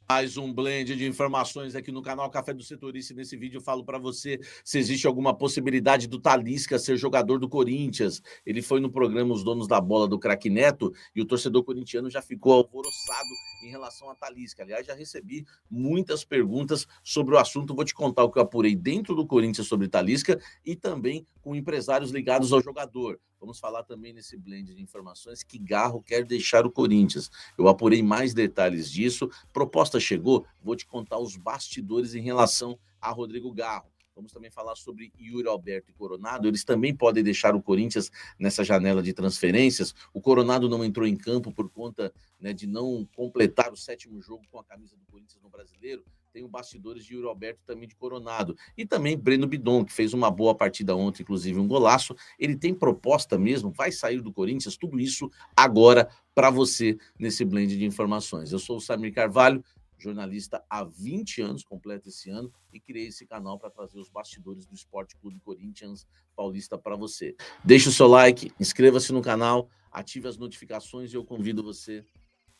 Mais um blend de informações aqui no canal Café do Setorista. Nesse vídeo eu falo para você se existe alguma possibilidade do Talisca ser jogador do Corinthians. Ele foi no programa Os Donos da Bola do Craque Neto e o torcedor corintiano já ficou alvoroçado em relação a Talisca. Aliás, já recebi muitas perguntas sobre o assunto. Vou te contar o que eu apurei dentro do Corinthians sobre Talisca e também com empresários ligados ao jogador. Vamos falar também nesse blend de informações que Garro quer deixar o Corinthians. Eu apurei mais detalhes disso. Proposta chegou, vou te contar os bastidores em relação a Rodrigo Garro. Vamos também falar sobre Yuri Alberto e Coronado. Eles também podem deixar o Corinthians nessa janela de transferências. O Coronado não entrou em campo por conta, né, de não completar o 7º jogo com a camisa do Corinthians no Brasileiro. Tem o bastidores de Yuri Alberto também de Coronado. E também Breno Bidon, que fez uma boa partida ontem, inclusive um golaço. Ele tem proposta mesmo, vai sair do Corinthians. Tudo isso agora para você nesse blend de informações. Eu sou o Samir Carvalho, jornalista há 20 anos, completo esse ano, e criei esse canal para trazer os bastidores do Esporte Clube Corinthians Paulista para você. Deixe o seu like, inscreva-se no canal, ative as notificações e eu convido você,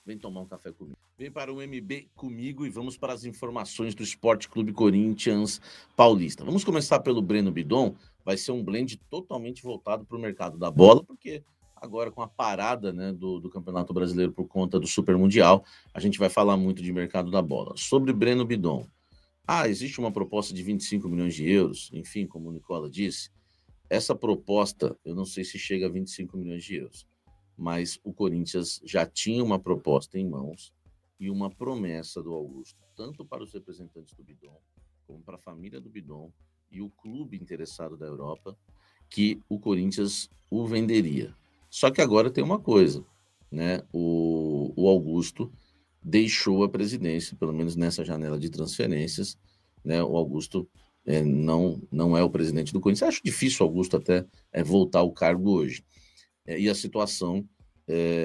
vem tomar um café comigo. Vem para o MB comigo e vamos para as informações do Esporte Clube Corinthians Paulista. Vamos começar pelo Breno Bidon, vai ser um blend totalmente voltado para o mercado da bola, porque agora com a parada, né, do Campeonato Brasileiro por conta do Super Mundial, a gente vai falar muito de mercado da bola. Sobre Breno Bidon, existe uma proposta de 25 milhões de euros, enfim, como o Nicola disse, essa proposta, eu não sei se chega a 25 milhões de euros, mas o Corinthians já tinha uma proposta em mãos e uma promessa do Augusto, tanto para os representantes do Bidon, como para a família do Bidon e o clube interessado da Europa, que o Corinthians o venderia. Só que agora tem uma coisa, né? O Augusto deixou a presidência, pelo menos nessa janela de transferências, né? O Augusto não é o presidente do Corinthians. Acho difícil o Augusto até voltar ao cargo hoje. E a situação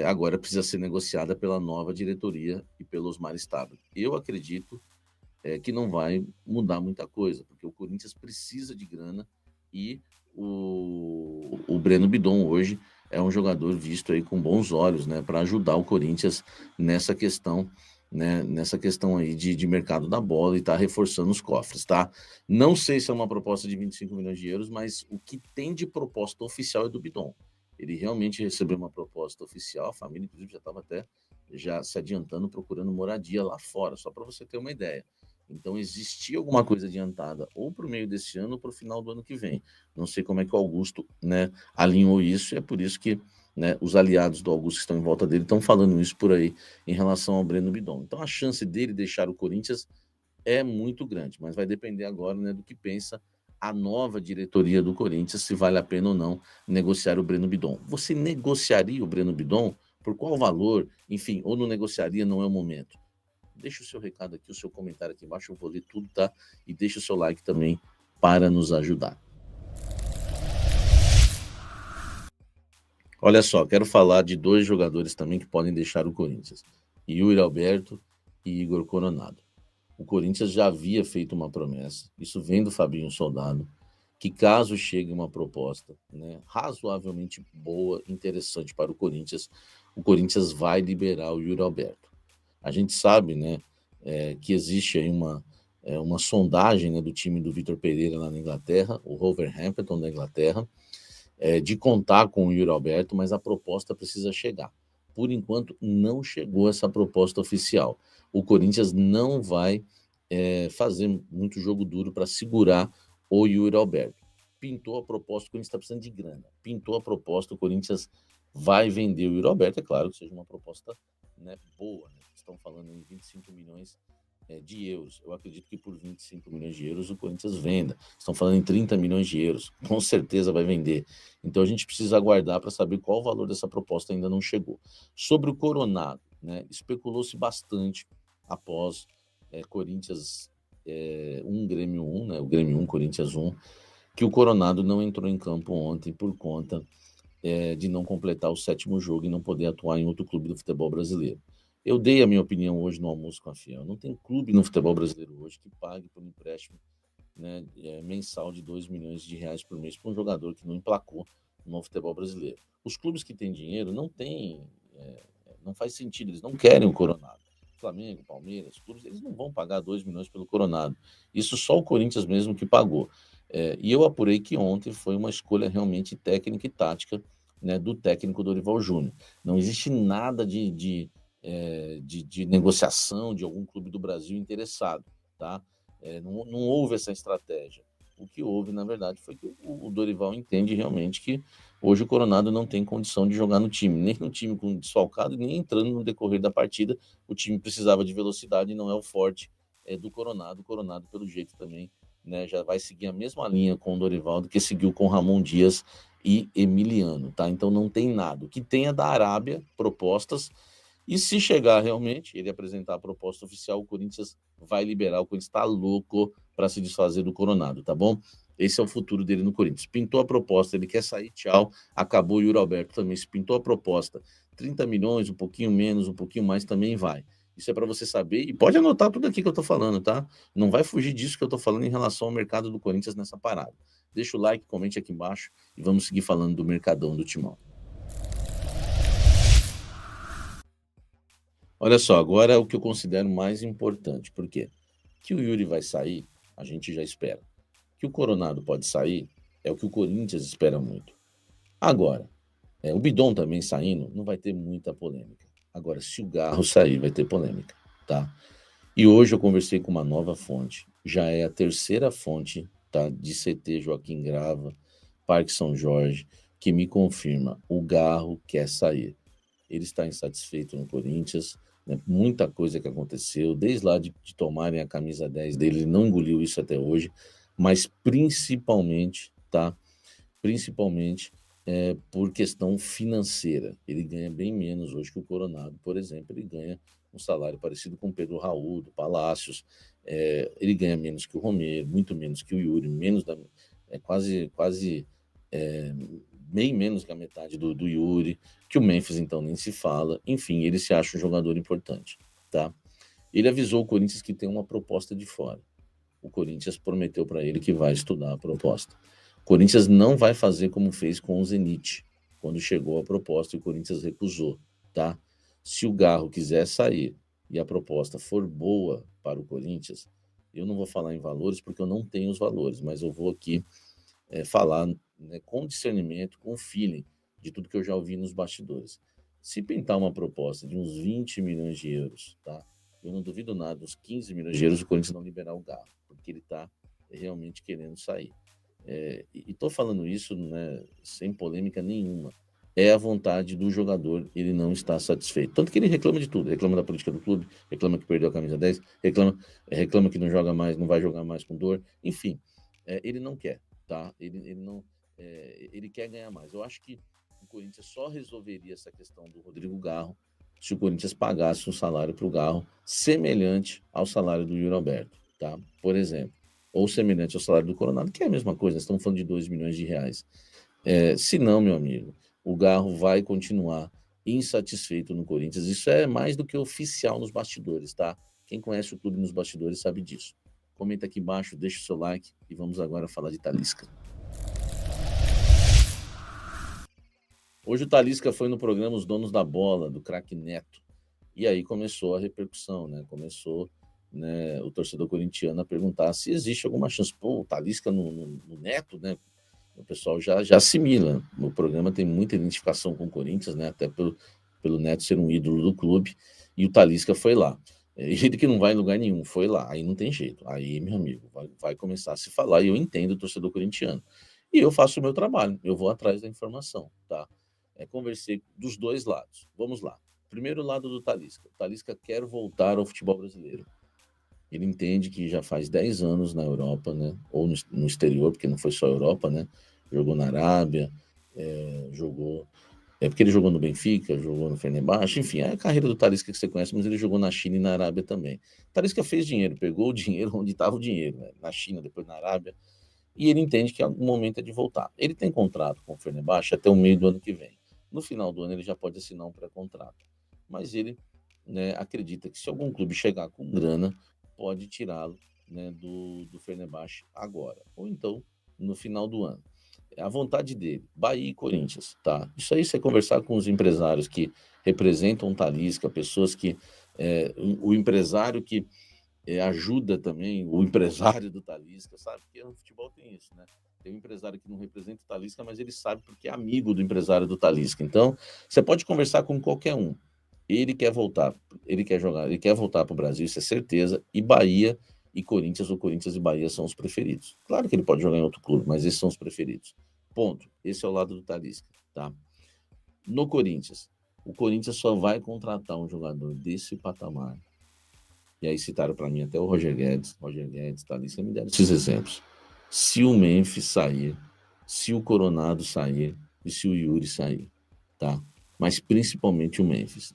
agora precisa ser negociada pela nova diretoria e pelo Osmar Stable. Eu acredito que não vai mudar muita coisa, porque o Corinthians precisa de grana e o Breno Bidon hoje é um jogador visto aí com bons olhos, né, para ajudar o Corinthians nessa questão, né, nessa questão aí de mercado da bola e tá reforçando os cofres, tá? Não sei se é uma proposta de 25 milhões de euros, mas o que tem de proposta oficial é do Bidon. Ele realmente recebeu uma proposta oficial, a família inclusive já estava até já se adiantando procurando moradia lá fora, só para você ter uma ideia. Então, existia alguma coisa adiantada ou para o meio desse ano ou para o final do ano que vem. Não sei como é que o Augusto, né, alinhou isso, e é por isso que, né, os aliados do Augusto que estão em volta dele estão falando isso por aí em relação ao Breno Bidon. Então, a chance dele deixar o Corinthians é muito grande, mas vai depender agora, né, do que pensa a nova diretoria do Corinthians, se vale a pena ou não negociar o Breno Bidon. Você negociaria o Breno Bidon? Por qual valor? Enfim, ou não negociaria, não é o momento. Deixa o seu recado aqui, o seu comentário aqui embaixo, eu vou ler tudo, tá? E deixa o seu like também para nos ajudar. Olha só, quero falar de 2 jogadores também que podem deixar o Corinthians. Yuri Alberto e Igor Coronado. O Corinthians já havia feito uma promessa, isso vem do Fabinho Soldado, que caso chegue uma proposta, né, razoavelmente boa, interessante para o Corinthians vai liberar o Yuri Alberto. A gente sabe, né, que existe aí uma sondagem, né, do time do Vitor Pereira lá na Inglaterra, o Wolverhampton da Inglaterra, de contar com o Yuri Alberto, mas a proposta precisa chegar. Por enquanto, não chegou essa proposta oficial. O Corinthians não vai fazer muito jogo duro para segurar o Yuri Alberto. Pintou a proposta, o Corinthians está precisando de grana. Pintou a proposta, o Corinthians vai vender o Yuri Alberto. É claro que seja uma proposta, né, boa. Né? Estão falando em 25 milhões de euros. Eu acredito que por 25 milhões de euros o Corinthians venda. Estão falando em 30 milhões de euros. Com certeza vai vender. Então a gente precisa aguardar para saber qual o valor dessa proposta, ainda não chegou. Sobre o Coronado, né, especulou-se bastante após Corinthians 1, Grêmio 1, né, o Grêmio 1, Corinthians 1, que o Coronado não entrou em campo ontem por conta de não completar o 7º jogo e não poder atuar em outro clube do futebol brasileiro. Eu dei a minha opinião hoje no Almoço com a Fiel. Não tem clube no futebol brasileiro hoje que pague por um empréstimo, né, mensal de 2 milhões de reais por mês para um jogador que não emplacou no futebol brasileiro. Os clubes que têm dinheiro não têm, não faz sentido, eles não querem o Coronado. Flamengo, Palmeiras, clubes, eles não vão pagar 2 milhões pelo Coronado. Isso só o Corinthians mesmo que pagou. E eu apurei que ontem foi uma escolha realmente técnica e tática, né, do técnico Dorival Júnior. Não existe nada de negociação de algum clube do Brasil interessado, tá? Não houve essa estratégia. O que houve, na verdade, foi que o Dorival entende realmente que hoje o Coronado não tem condição de jogar no time, nem no time com desfalcado, nem entrando no decorrer da partida. O time precisava de velocidade e não é o forte do Coronado. O Coronado, pelo jeito, também, né, já vai seguir a mesma linha com o Dorival do que seguiu com Ramon Dias e Emiliano, tá? Então não tem nada. O que tem é da Arábia propostas, e se chegar realmente, ele apresentar a proposta oficial, o Corinthians vai liberar. O Corinthians está louco para se desfazer do Coronado, tá bom? Esse é o futuro dele no Corinthians. Pintou a proposta, ele quer sair, tchau, acabou. O Yuri Alberto também, se pintou a proposta, 30 milhões, um pouquinho menos, um pouquinho mais, também vai. Isso é para você saber, e pode anotar tudo aqui que eu tô falando, tá? Não vai fugir disso que eu tô falando em relação ao mercado do Corinthians nessa parada. Deixa o like, comente aqui embaixo e vamos seguir falando do mercadão do Timão. Olha só, agora é o que eu considero mais importante. Por quê? Que o Yuri vai sair, a gente já espera. Que o Coronado pode sair, é o que o Corinthians espera muito. Agora, o Bidon também saindo, não vai ter muita polêmica. Agora, se o Garro sair, vai ter polêmica, tá? E hoje eu conversei com uma nova fonte, já é a terceira fonte, tá, de CT Joaquim Grava, Parque São Jorge, que me confirma, o Garro quer sair. Ele está insatisfeito no Corinthians, né? Muita coisa que aconteceu, desde lá de tomarem a camisa 10 dele, ele não engoliu isso até hoje, mas principalmente, tá? Principalmente por questão financeira. Ele ganha bem menos hoje que o Coronado, por exemplo. Ele ganha um salário parecido com o Pedro Raul, do Palácios. Ele ganha menos que o Romero, muito menos que o Yuri, quase bem menos que a metade do Yuri, que o Memphis então nem se fala. Enfim, ele se acha um jogador importante, tá? Ele avisou o Corinthians que tem uma proposta de fora. O Corinthians prometeu para ele que vai estudar a proposta. O Corinthians não vai fazer como fez com o Zenit, quando chegou a proposta e o Corinthians recusou, tá? Se o Garro quiser sair e a proposta for boa para o Corinthians, eu não vou falar em valores porque eu não tenho os valores, mas eu vou aqui falar, né, com discernimento, com feeling de tudo que eu já ouvi nos bastidores. Se pintar uma proposta de uns 20 milhões de euros, tá? Eu não duvido nada, uns 15 milhões de euros o Corinthians não liberar o Garro, porque ele está realmente querendo sair. E estou falando isso, né, sem polêmica nenhuma. É a vontade do jogador, ele não está satisfeito. Tanto que ele reclama de tudo, reclama da política do clube, reclama que perdeu a camisa 10, reclama que não joga mais, não vai jogar mais com dor, enfim, ele não quer, tá? Ele não, ele quer ganhar mais. Eu acho que o Corinthians só resolveria essa questão do Rodrigo Garro se o Corinthians pagasse um salário para o Garro semelhante ao salário do Yuri Alberto, tá? Por exemplo, ou semelhante ao salário do Coronado, que é a mesma coisa, nós estamos falando de 2 milhões de reais. Se não, meu amigo, o Garro vai continuar insatisfeito no Corinthians. Isso é mais do que oficial nos bastidores, tá? Quem conhece o clube nos bastidores sabe disso. Comenta aqui embaixo, deixa o seu like e vamos agora falar de Talisca. Hoje o Talisca foi no programa Os Donos da Bola, do craque Neto. E aí começou a repercussão, né? Começou, né, o torcedor corintiano a perguntar se existe alguma chance. Pô, o Talisca no Neto, né? O pessoal já assimila. O programa tem muita identificação com o Corinthians, né? Até pelo Neto ser um ídolo do clube. E o Talisca foi lá. Ele que não vai em lugar nenhum, foi lá. Aí não tem jeito. Aí, meu amigo, vai começar a se falar. E eu entendo o torcedor corintiano. E eu faço o meu trabalho. Eu vou atrás da informação, tá? Conversei dos dois lados. Vamos lá. Primeiro lado do Talisca. O Talisca quer voltar ao futebol brasileiro. Ele entende que já faz 10 anos na Europa, né? Ou no exterior, porque não foi só Europa, né? Jogou na Arábia, jogou... porque ele jogou no Benfica, jogou no Fenerbahçe, enfim, é a carreira do Talisca que você conhece, mas ele jogou na China e na Arábia também. O Talisca fez dinheiro, pegou o dinheiro onde estava o dinheiro, né? Na China, depois na Arábia, e ele entende que algum momento é de voltar. Ele tem contrato com o Fenerbahçe até o meio do ano que vem. No final do ano ele já pode assinar um pré-contrato. Mas ele, né, acredita que se algum clube chegar com grana, pode tirá-lo, né, do Fenerbahçe agora. Ou então no final do ano. É a vontade dele. Bahia e Corinthians, tá? Isso aí você conversar com os empresários que representam o Talisca, pessoas que o empresário que ajuda também, o empresário do Talisca, sabe? Porque no futebol tem isso, né? Tem um empresário que não representa o Talisca, mas ele sabe porque é amigo do empresário do Talisca. Então, você pode conversar com qualquer um. Ele quer voltar, ele quer jogar, ele quer voltar para o Brasil, isso é certeza. E Bahia e Corinthians, ou Corinthians e Bahia são os preferidos. Claro que ele pode jogar em outro clube, mas esses são os preferidos. Ponto. Esse é o lado do Talisca, tá? No Corinthians, o Corinthians só vai contratar um jogador desse patamar. E aí citaram para mim até o Roger Guedes, Talisca, me deram esses exemplos. Se o Memphis sair, se o Coronado sair e se o Yuri sair, tá? Mas principalmente o Memphis.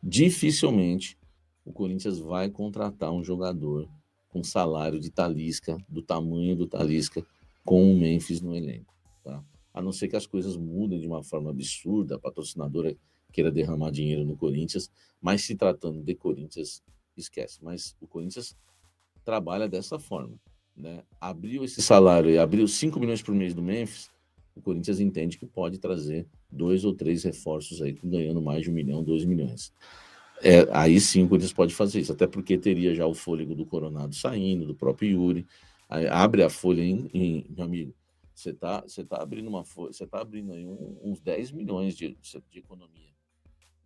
Dificilmente o Corinthians vai contratar um jogador com salário de Talisca, do tamanho do Talisca, com o Memphis no elenco, tá? A não ser que as coisas mudem de uma forma absurda, a patrocinadora queira derramar dinheiro no Corinthians, mas se tratando de Corinthians, esquece. Mas o Corinthians trabalha dessa forma, né? Abriu esse salário e abriu 5 milhões por mês do Memphis, o Corinthians entende que pode trazer 2 ou 3 reforços aí, ganhando mais de 1 milhão, 2 milhões. Aí sim o Corinthians pode fazer isso, até porque teria já o fôlego do Coronado saindo, do próprio Yuri. Aí abre a folha, meu amigo, você tá abrindo uma folha, você tá abrindo aí uns 10 milhões de economia.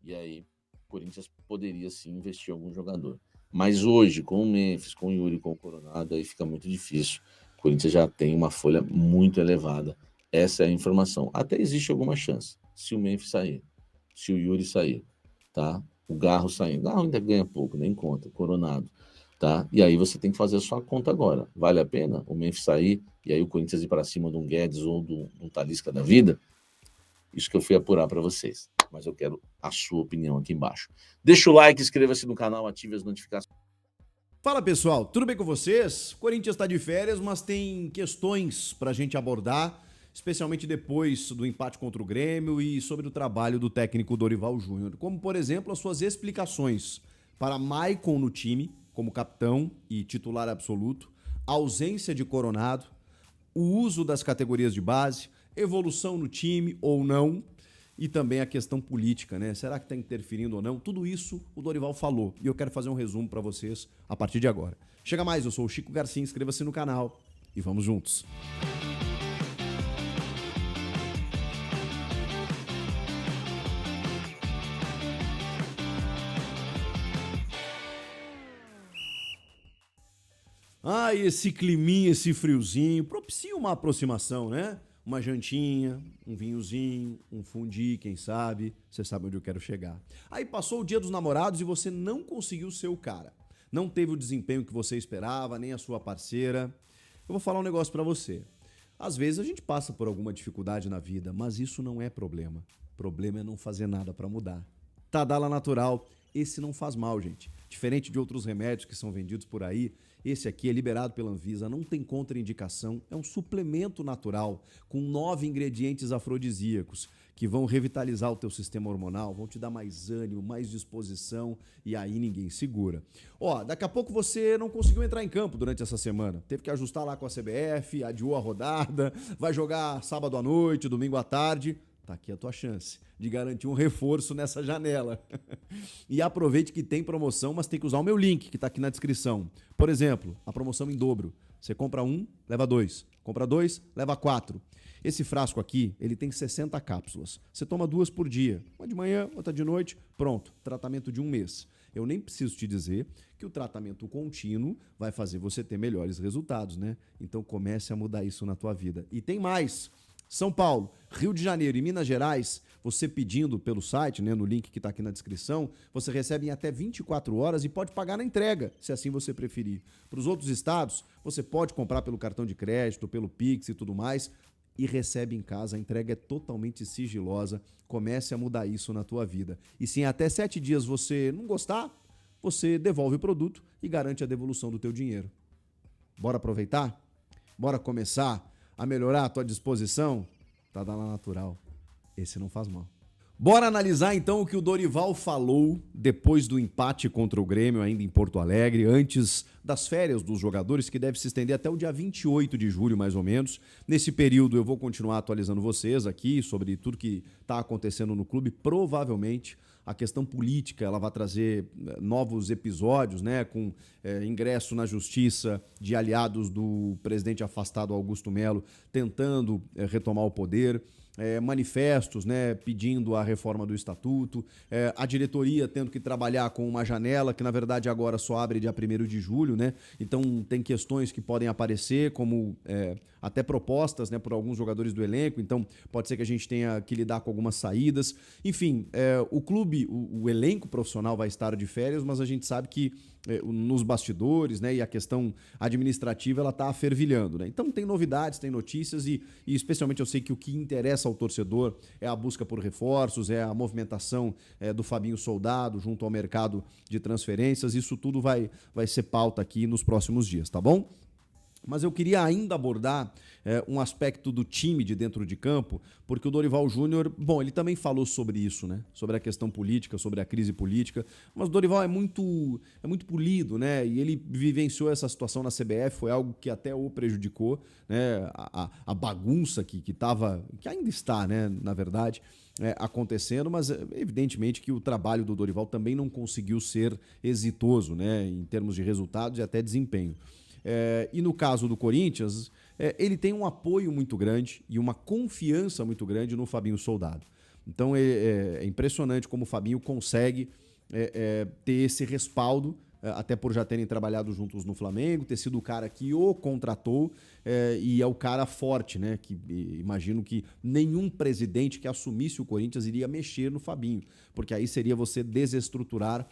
E aí o Corinthians poderia sim investir em algum jogador. Mas hoje, com o Memphis, com o Yuri, com o Coronado, aí fica muito difícil. O Corinthians já tem uma folha muito elevada. Essa é a informação. Até existe alguma chance. Se o Memphis sair, se o Yuri sair, tá? O Garro saindo. O Garro ainda ganha pouco, nem conta. Coronado, tá? E aí você tem que fazer a sua conta agora. Vale a pena o Memphis sair e aí o Corinthians ir para cima de um Guedes ou de um Talisca da vida? Isso que eu fui apurar para vocês. Mas eu quero a sua opinião aqui embaixo. Deixa o like, inscreva-se no canal, ative as notificações. Fala pessoal, tudo bem com vocês? Corinthians está de férias, mas tem questões para a gente abordar, especialmente depois do empate contra o Grêmio e sobre o trabalho do técnico Dorival Júnior, como por exemplo as suas explicações para Maicon no time, como capitão e titular absoluto, a ausência de Coronado, o uso das categorias de base, evolução no time ou não, e também a questão política, né? Será que está interferindo ou não? Tudo isso o Dorival falou e eu quero fazer um resumo para vocês a partir de agora. Chega mais, eu sou o Chico Garcia, inscreva-se no canal e vamos juntos. Ah, esse climinha, esse friozinho, propicia uma aproximação, né? Uma jantinha, um vinhozinho, um fundi, quem sabe. Você sabe onde eu quero chegar. Aí passou o dia dos namorados e você não conseguiu ser o cara. Não teve o desempenho que você esperava, nem a sua parceira. Eu vou falar um negócio pra você. Às vezes a gente passa por alguma dificuldade na vida, mas isso não é problema. Problema é não fazer nada pra mudar. Tadala Natural, esse não faz mal, gente. Diferente de outros remédios que são vendidos por aí, esse aqui é liberado pela Anvisa, não tem contraindicação, é um suplemento natural com 9 ingredientes afrodisíacos que vão revitalizar o teu sistema hormonal, vão te dar mais ânimo, mais disposição e aí ninguém segura. Ó, daqui a pouco você não conseguiu entrar em campo durante essa semana, teve que ajustar lá com a CBF, adiou a rodada, vai jogar sábado à noite, domingo à tarde. Tá aqui a tua chance de garantir um reforço nessa janela. E aproveite que tem promoção, mas tem que usar o meu link que tá aqui na descrição. Por exemplo, a promoção em dobro. Você compra 1, leva 2. Compra 2, leva 4. Esse frasco aqui, ele tem 60 cápsulas. Você toma 2 por dia. Uma de manhã, outra de noite. Pronto, tratamento de 1 mês. Eu nem preciso te dizer que o tratamento contínuo vai fazer você ter melhores resultados, né? Então comece a mudar isso na tua vida. E tem mais. São Paulo, Rio de Janeiro e Minas Gerais, você pedindo pelo site, né, no link que está aqui na descrição, você recebe em até 24 horas e pode pagar na entrega, se assim você preferir. Para os outros estados, você pode comprar pelo cartão de crédito, pelo Pix e tudo mais, e recebe em casa. A entrega é totalmente sigilosa. Comece a mudar isso na tua vida. E se em até 7 dias você não gostar, você devolve o produto e garante a devolução do teu dinheiro. Bora aproveitar? Bora começar a melhorar a tua disposição? Tadala Natural. Esse não faz mal. Bora analisar então o que o Dorival falou depois do empate contra o Grêmio, ainda em Porto Alegre, antes das férias dos jogadores, que deve se estender até o dia 28 de julho, mais ou menos. Nesse período eu vou continuar atualizando vocês aqui sobre tudo que está acontecendo no clube. Provavelmente a questão política ela vai trazer novos episódios, né, com ingresso na justiça de aliados do presidente afastado Augusto Melo tentando retomar o poder. Manifestos, né, pedindo a reforma do estatuto, a diretoria tendo que trabalhar com uma janela que na verdade agora só abre dia 1º de julho, né? Então tem questões que podem aparecer como até propostas, né, por alguns jogadores do elenco, então pode ser que a gente tenha que lidar com algumas saídas. Enfim, o clube, o elenco profissional vai estar de férias, mas a gente sabe que nos bastidores, né, e a questão administrativa ela está fervilhando, né? Então tem novidades, tem notícias e especialmente eu sei que o que interessa ao torcedor é a busca por reforços, é a movimentação do Fabinho Soldado junto ao mercado de transferências. Isso tudo vai ser pauta aqui nos próximos dias, tá bom? Mas eu queria ainda abordar um aspecto do time de dentro de campo, porque o Dorival Júnior, bom, ele também falou sobre isso, né? Sobre a questão política, sobre a crise política, mas o Dorival é muito polido, né? E ele vivenciou essa situação na CBF, foi algo que até o prejudicou, né? A bagunça que ainda está, né? Na verdade, acontecendo, mas evidentemente que o trabalho do Dorival também não conseguiu ser exitoso, né? Em termos de resultados e até desempenho. E no caso do Corinthians, ele tem um apoio muito grande e uma confiança muito grande no Fabinho Soldado. Então é impressionante como o Fabinho consegue ter esse respaldo, até por já terem trabalhado juntos no Flamengo, ter sido o cara que o contratou e é o cara forte, né? Que imagino que nenhum presidente que assumisse o Corinthians iria mexer no Fabinho, porque aí seria você desestruturar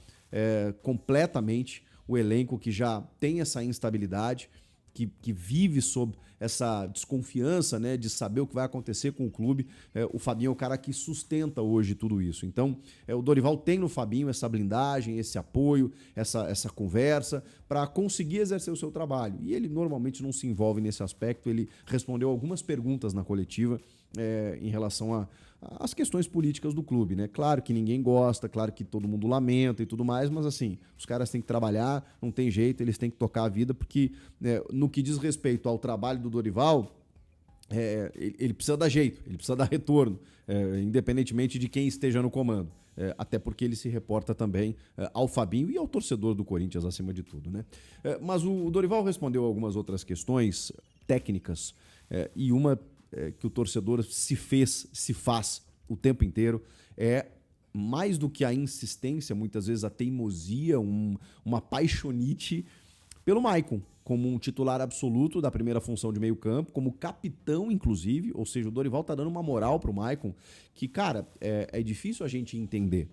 completamente o elenco que já tem essa instabilidade, que vive sob essa desconfiança, né, de saber o que vai acontecer com o clube. O Fabinho é o cara que sustenta hoje tudo isso. Então, o Dorival tem no Fabinho essa blindagem, esse apoio, essa conversa para conseguir exercer o seu trabalho. E ele normalmente não se envolve nesse aspecto. Ele respondeu algumas perguntas na coletiva em relação às questões políticas do clube, né? Claro que ninguém gosta, claro que todo mundo lamenta e tudo mais, mas assim, os caras têm que trabalhar, não tem jeito, eles têm que tocar a vida, porque no que diz respeito ao trabalho do Dorival, ele precisa dar jeito, ele precisa dar retorno, independentemente de quem esteja no comando. Até porque ele se reporta também ao Fabinho e ao torcedor do Corinthians, acima de tudo, né? Mas o Dorival respondeu algumas outras questões técnicas e uma que o torcedor se faz o tempo inteiro mais do que a insistência, muitas vezes a teimosia, uma paixonite pelo Maicon, como um titular absoluto da primeira função de meio campo, como capitão, inclusive, ou seja, o Dorival tá dando uma moral pro Maicon, que, cara, é difícil a gente entender,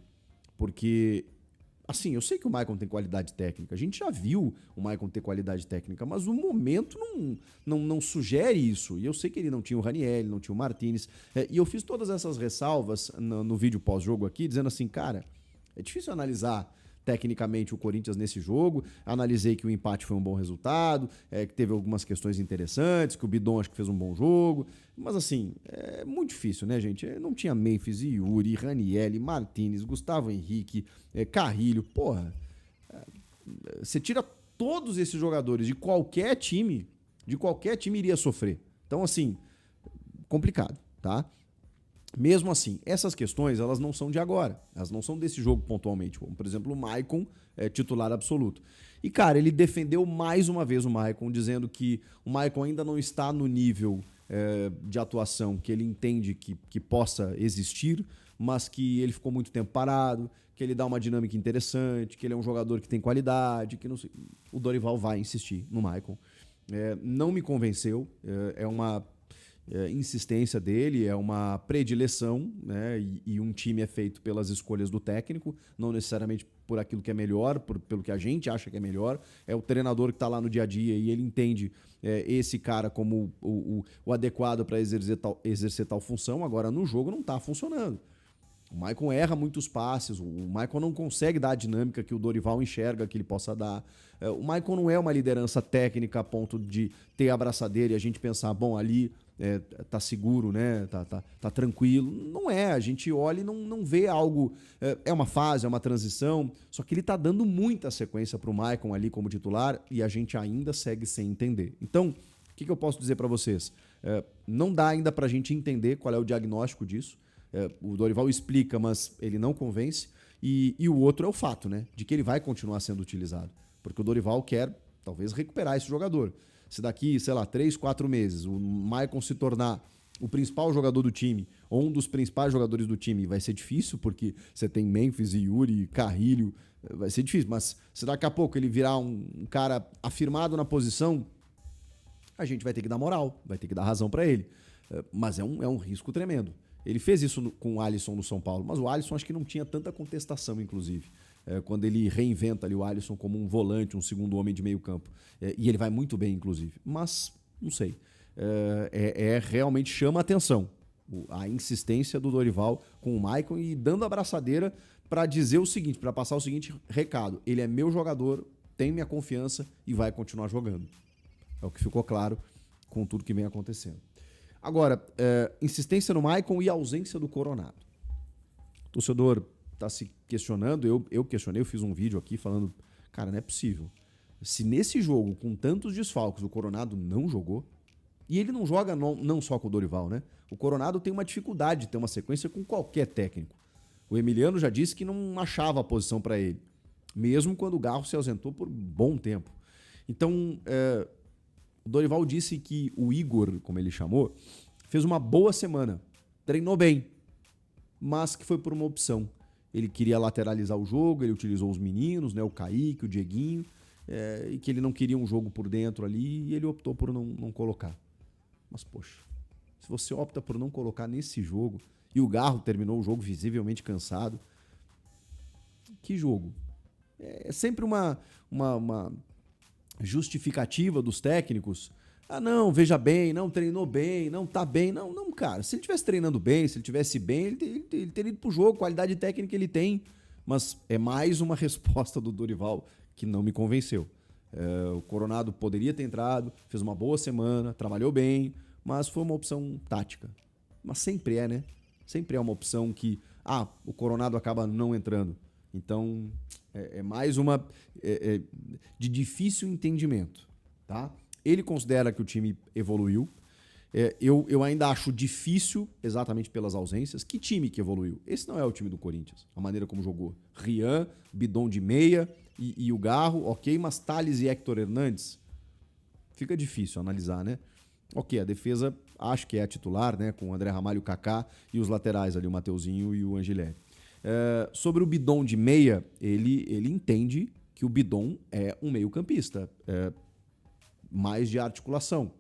porque, assim, eu sei que o Maicon tem qualidade técnica, a gente já viu o Maicon ter qualidade técnica, mas o momento não sugere isso, e eu sei que ele não tinha o Raniel, não tinha o Martínez, e eu fiz todas essas ressalvas no vídeo pós-jogo aqui, dizendo assim, cara, é difícil analisar tecnicamente o Corinthians nesse jogo, analisei que o empate foi um bom resultado, que teve algumas questões interessantes, que o Bidon acho que fez um bom jogo, mas assim, é muito difícil, né, gente? Não tinha Memphis, Yuri, Raniel, Martínez, Gustavo Henrique, Carrilho, porra, você tira todos esses jogadores de qualquer time iria sofrer. Então, assim, complicado, tá? Mesmo assim, essas questões, elas não são de agora. Elas não são desse jogo pontualmente. Como, por exemplo, o Maicon é titular absoluto. E, cara, ele defendeu mais uma vez o Maicon, dizendo que o Maicon ainda não está no nível de atuação que ele entende que possa existir, mas que ele ficou muito tempo parado, que ele dá uma dinâmica interessante, que ele é um jogador que tem qualidade, que não sei. O Dorival vai insistir no Maicon. Não me convenceu. É uma insistência dele, é uma predileção, né? E um time é feito pelas escolhas do técnico, não necessariamente por aquilo que é melhor, pelo que a gente acha que é melhor. É o treinador que está lá no dia a dia e ele entende esse cara como o adequado para exercer tal função. Agora, no jogo não está funcionando. O Maicon erra muitos passes, o Maicon não consegue dar a dinâmica que o Dorival enxerga que ele possa dar. O Maicon não é uma liderança técnica a ponto de ter a abraçadeira e a gente pensar, bom, ali tá seguro, né? Tá tranquilo. Não é, a gente olha e não vê algo. É uma fase, é uma transição, só que ele tá dando muita sequência pro Maicon ali como titular e a gente ainda segue sem entender. Então, o que eu posso dizer para vocês? Não dá ainda pra gente entender qual é o diagnóstico disso. O Dorival explica, mas ele não convence. E o outro é o fato, né? De que ele vai continuar sendo utilizado. Porque o Dorival quer, talvez, recuperar esse jogador. Se daqui, sei lá, 3, 4 meses o Maicon se tornar o principal jogador do time, ou um dos principais jogadores do time, vai ser difícil, porque você tem Memphis e Yuri, Carrilho, vai ser difícil. Mas se daqui a pouco ele virar um cara afirmado na posição, a gente vai ter que dar moral, vai ter que dar razão para ele. Mas é um risco tremendo. Ele fez isso com o Alisson no São Paulo, mas o Alisson acho que não tinha tanta contestação, inclusive. Quando ele reinventa ali o Alisson como um volante, um segundo homem de meio campo. E ele vai muito bem, inclusive. Mas, não sei. Realmente chama a atenção a insistência do Dorival com o Maicon e dando a abraçadeira para dizer o seguinte, para passar o seguinte recado. Ele é meu jogador, tem minha confiança e vai continuar jogando. É o que ficou claro com tudo que vem acontecendo. Agora, insistência no Maicon e ausência do Coronado. O torcedor está se questionando, eu questionei, eu fiz um vídeo aqui falando, cara, não é possível. Se nesse jogo, com tantos desfalques, o Coronado não jogou, e ele não joga não só com o Dorival, né? O Coronado tem uma dificuldade de ter uma sequência com qualquer técnico. O Emiliano já disse que não achava a posição para ele, mesmo quando o Garro se ausentou por bom tempo. Então, o Dorival disse que o Igor, como ele chamou, fez uma boa semana, treinou bem, mas que foi por uma opção. Ele queria lateralizar o jogo, ele utilizou os meninos, né, o Kaique, o Dieguinho, e que ele não queria um jogo por dentro ali e ele optou por não colocar. Mas, poxa, se você opta por não colocar nesse jogo e o Garro terminou o jogo visivelmente cansado, que jogo? É sempre uma justificativa dos técnicos. Ah, não, veja bem, não treinou bem, não tá bem. Não, cara. Se ele estivesse treinando bem, se ele estivesse bem, ele teria ido pro jogo, qualidade técnica ele tem. Mas é mais uma resposta do Dorival que não me convenceu. O Coronado poderia ter entrado, fez uma boa semana, trabalhou bem, mas foi uma opção tática. Mas sempre é, né? Sempre é uma opção que, o Coronado acaba não entrando. Então, é mais uma de difícil entendimento, tá? Ele considera que o time evoluiu. Eu ainda acho difícil, exatamente pelas ausências. Que time que evoluiu? Esse não é o time do Corinthians, a maneira como jogou. Rian, Bidon de meia e o Garro, ok, mas Thales e Héctor Hernandes? Fica difícil analisar, né? Ok, a defesa acho que é a titular, né? Com o André Ramalho, o Kaká e os laterais ali, o Mateuzinho e o Angileri. Sobre o Bidon de meia, ele entende que o Bidon é um meio-campista, mais de articulação,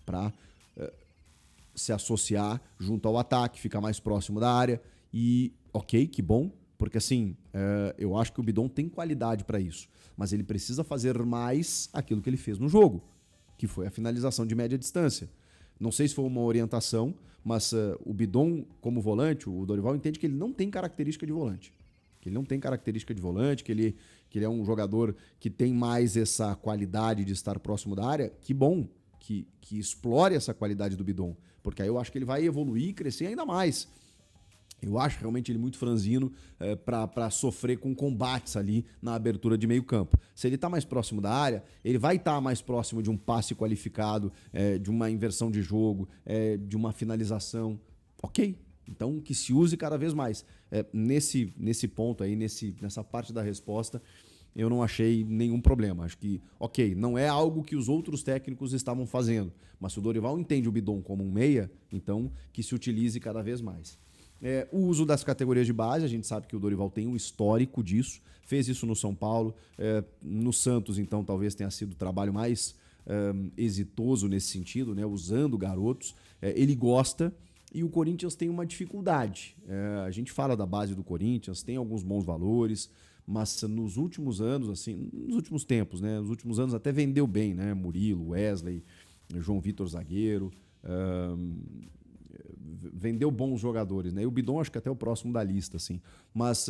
para se associar junto ao ataque, ficar mais próximo da área. E, ok, que bom, porque assim, eu acho que o Bidon tem qualidade para isso, mas ele precisa fazer mais aquilo que ele fez no jogo, que foi a finalização de média distância. Não sei se foi uma orientação, mas o Bidon, como volante, o Dorival entende que ele não tem característica de volante. Que ele não tem característica de volante, que ele é um jogador que tem mais essa qualidade de estar próximo da área. Que bom que explore essa qualidade do Bidon, porque aí eu acho que ele vai evoluir e crescer ainda mais. Eu acho realmente ele muito franzino para sofrer com combates ali na abertura de meio campo. Se ele está mais próximo da área, ele vai estar mais próximo de um passe qualificado, de uma inversão de jogo, de uma finalização. Ok, então que se use cada vez mais. Nesse ponto aí, nessa parte da resposta, eu não achei nenhum problema. Acho que, ok, não é algo que os outros técnicos estavam fazendo, mas se o Dorival entende o Bidon como um meia, então que se utilize cada vez mais. O uso das categorias de base, a gente sabe que o Dorival tem um histórico disso, fez isso no São Paulo, no Santos, então talvez tenha sido o trabalho mais exitoso nesse sentido, né, usando garotos. Ele gosta e o Corinthians tem uma dificuldade. A gente fala da base do Corinthians, tem alguns bons valores, mas nos últimos anos, assim, nos últimos tempos, né, nos últimos anos até vendeu bem, né, Murilo, Wesley, João Vitor zagueiro, vendeu bons jogadores, né? E o Bidon acho que até o próximo da lista, assim. Mas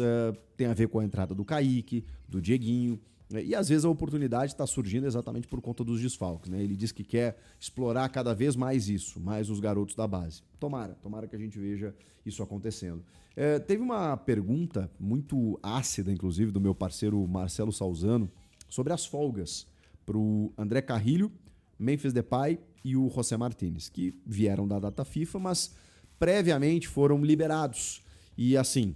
tem a ver com a entrada do Kaique, do Dieguinho, E às vezes a oportunidade está surgindo exatamente por conta dos desfalques, né? Ele diz que quer explorar cada vez mais isso, mais os garotos da base. Tomara que a gente veja isso acontecendo. Teve uma pergunta muito ácida, inclusive, do meu parceiro Marcelo Salzano, sobre as folgas para o André Carrilho, Memphis Depay e o José Martínez, que vieram da data FIFA, mas previamente foram liberados. E assim,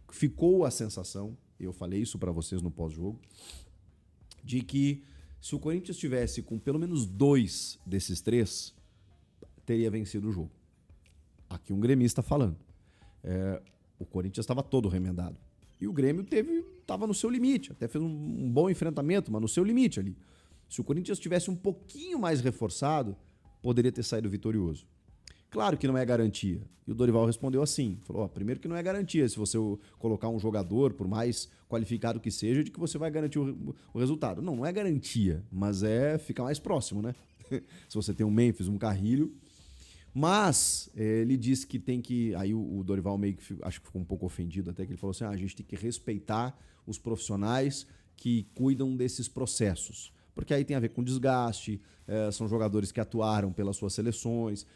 ficou a sensação, eu falei isso para vocês no pós-jogo, de que se o Corinthians tivesse com pelo menos 2 desses 3, teria vencido o jogo. Aqui um gremista falando. O Corinthians estava todo remendado. E o Grêmio estava no seu limite, até fez um bom enfrentamento, mas no seu limite ali. Se o Corinthians tivesse um pouquinho mais reforçado, poderia ter saído vitorioso. Claro que não é garantia. E o Dorival respondeu assim, falou, primeiro que não é garantia se você colocar um jogador, por mais qualificado que seja, de que você vai garantir o resultado. Não é garantia, mas fica mais próximo, né? Se você tem um Memphis, um Carrilho. Mas ele disse que tem que... Aí o Dorival meio que acho que ficou um pouco ofendido até, que ele falou assim, a gente tem que respeitar os profissionais que cuidam desses processos. Porque aí tem a ver com desgaste, são jogadores que atuaram pelas suas seleções,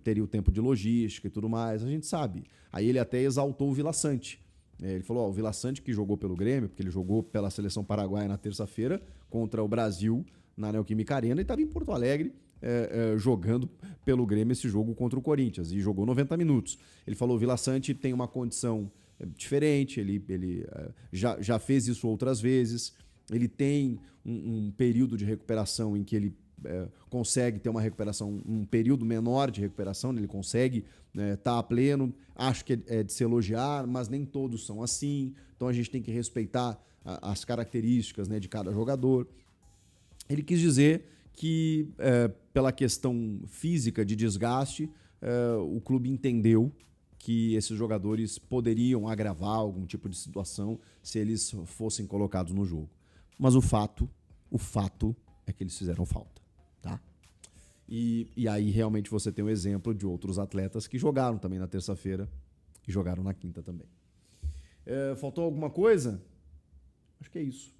teria o tempo de logística e tudo mais, a gente sabe. Aí ele até exaltou o Vila Sante. Ele falou, o Vila Sante que jogou pelo Grêmio, porque ele jogou pela seleção paraguaia na terça-feira contra o Brasil na Neoquímica Arena e estava em Porto Alegre jogando pelo Grêmio esse jogo contra o Corinthians e jogou 90 minutos. Ele falou, o Vila Sante tem uma condição diferente, ele já fez isso outras vezes. Ele tem um período de recuperação em que ele consegue ter uma recuperação, um período menor de recuperação, ele consegue estar a pleno. Acho que é de se elogiar, mas nem todos são assim. Então a gente tem que respeitar as características, né, de cada jogador. Ele quis dizer que, pela questão física de desgaste, o clube entendeu que esses jogadores poderiam agravar algum tipo de situação se eles fossem colocados no jogo. Mas o fato é que eles fizeram falta, tá? E aí realmente você tem um exemplo de outros atletas que jogaram também na terça-feira e jogaram na quinta também. Faltou alguma coisa? Acho que é isso.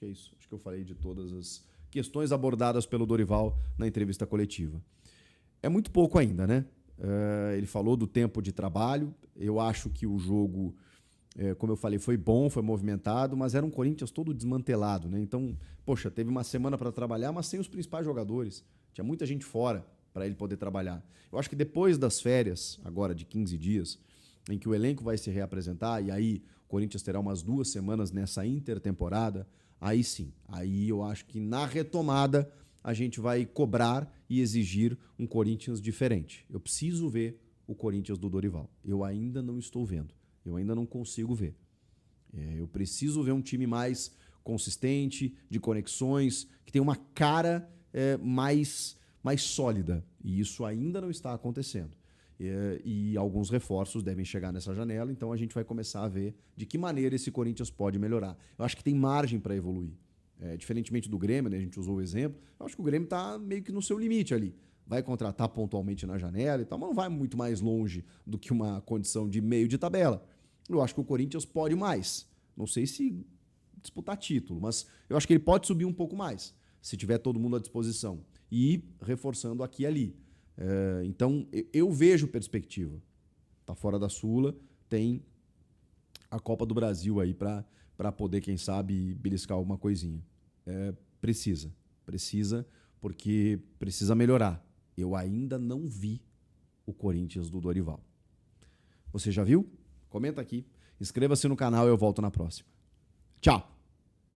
Acho que eu falei de todas as questões abordadas pelo Dorival na entrevista coletiva. É muito pouco ainda, né? Ele falou do tempo de trabalho. Eu acho que o jogo... como eu falei, foi bom, foi movimentado, mas era um Corinthians todo desmantelado, né? Então, poxa, teve uma semana para trabalhar, mas sem os principais jogadores. Tinha muita gente fora para ele poder trabalhar. Eu acho que depois das férias, agora de 15 dias, em que o elenco vai se reapresentar, e aí o Corinthians terá umas 2 semanas nessa intertemporada, aí sim, aí eu acho que na retomada a gente vai cobrar e exigir um Corinthians diferente. Eu preciso ver o Corinthians do Dorival. Eu ainda não estou vendo. Eu ainda não consigo ver. Eu preciso ver um time mais consistente, de conexões, que tem uma cara mais sólida. E isso ainda não está acontecendo. E alguns reforços devem chegar nessa janela, então a gente vai começar a ver de que maneira esse Corinthians pode melhorar. Eu acho que tem margem para evoluir. Diferentemente do Grêmio, né, a gente usou o exemplo, eu acho que o Grêmio está meio que no seu limite ali. Vai contratar pontualmente na janela e tal, mas não vai muito mais longe do que uma condição de meio de tabela. Eu acho que o Corinthians pode mais. Não sei se disputar título, mas eu acho que ele pode subir um pouco mais, se tiver todo mundo à disposição. E ir reforçando aqui e ali. Então, eu vejo perspectiva. Tá fora da Sula, tem a Copa do Brasil aí para poder, quem sabe, beliscar alguma coisinha. Precisa, porque precisa melhorar. Eu ainda não vi o Corinthians do Dorival. Você já viu? Comenta aqui. Inscreva-se no canal e eu volto na próxima. Tchau!